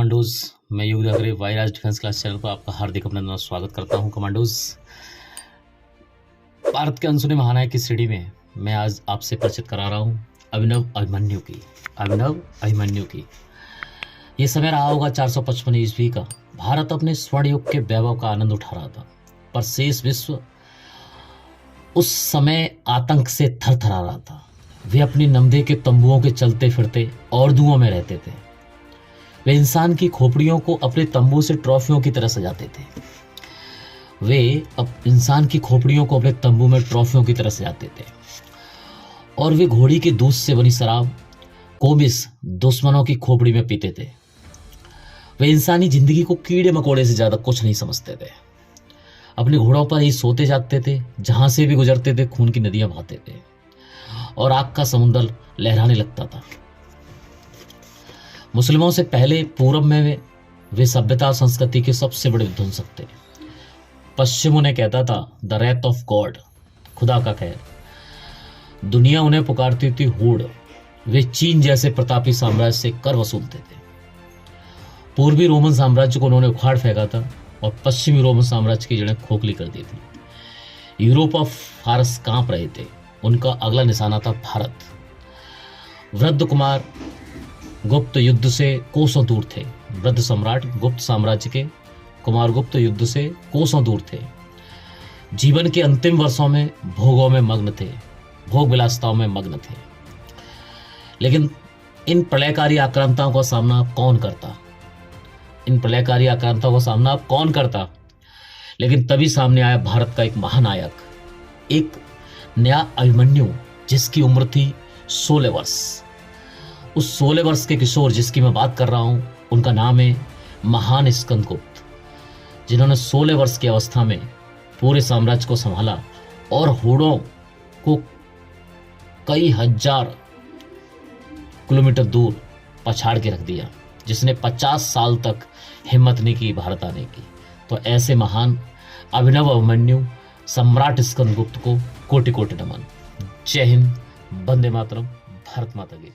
Commandos. मैं युग नगरे वायराज डिफेंस क्लास चैनल पर आपका हार्दिक अभिनंदन और स्वागत करता हूं। कमांडोज, भारत के अनसुने महानायक की श्रेणी में मैं आज आपसे परिचित करा रहा हूं अभिनव अभिमन्यु की। ये समय रहा होगा 455 ईस्वी का। भारत अपने स्वर्ण युग के वैभव का आनंद उठा रहा था, पर शेष विश्व उस समय आतंक से थरथरा रहा था। वे अपनी नमदे के तंबुओं के चलते फिरते और दुओं में रहते थे। वे इंसान की खोपड़ियों को अपने तंबू से ट्रॉफियों की तरह सजाते थे। वे अब इंसान की खोपड़ियों को अपने तंबू में ट्रॉफियों की तरह सजाते थे और वे घोड़ी के दूध से बनी शराब कोमिस दुश्मनों की खोपड़ी में पीते थे। वे इंसानी जिंदगी को कीड़े मकोड़े से ज्यादा कुछ नहीं समझते थे। अपने घोड़ों पर ही सोते जागते थे, जहां से भी गुजरते थे खून की नदियां बहाते थे और आग का समुद्र लहराने लगता था। मुस्लिमों से पहले पूरब में वे सभ्यता और संस्कृति के सबसे बड़े विध्वंसक थे। पश्चिम उन्हें कहता था द रेथ ऑफ गॉड, खुदा का कहर। दुनिया उन्हें पुकारती थी हूड। वे चीन जैसे प्रतापी साम्राज्य से कर वसूलते थे। पूर्वी रोमन साम्राज्य को उन्होंने उखाड़ फेंका था और पश्चिमी रोमन साम्राज्य की जड़ें खोखली कर दी थी। यूरोप और फारस कांप रहे थे। उनका अगला निशाना था भारत। वृद्ध कुमार गुप्त युद्ध से कोसों दूर थे। वृद्ध सम्राट गुप्त साम्राज्य के कुमार गुप्त युद्ध से कोसों दूर थे। जीवन के अंतिम वर्षों में भोगों में मग्न थे, भोग विलासिताओं में मग्न थे। लेकिन इन प्रलयकारी आक्रांताओं का सामना कौन करता? लेकिन तभी सामने आया भारत का एक महानायक, एक नया अभिमन्यु, जिसकी उम्र थी 16 वर्ष। उस 16 वर्ष के किशोर जिसकी मैं बात कर रहा हूं, उनका नाम है महान स्कंदगुप्त, जिन्होंने 16 वर्ष की अवस्था में पूरे साम्राज्य को संभाला और होड़ों को कई हजार किलोमीटर दूर पछाड़ के रख दिया, जिसने 50 साल तक हिम्मत नहीं की भारत आने की। तो ऐसे महान अभिनव अभिमन्यु सम्राट स्कंदगुप्त को कोटि कोटि नमन। जय हिंद, वंदे मातरम, भारत माता की।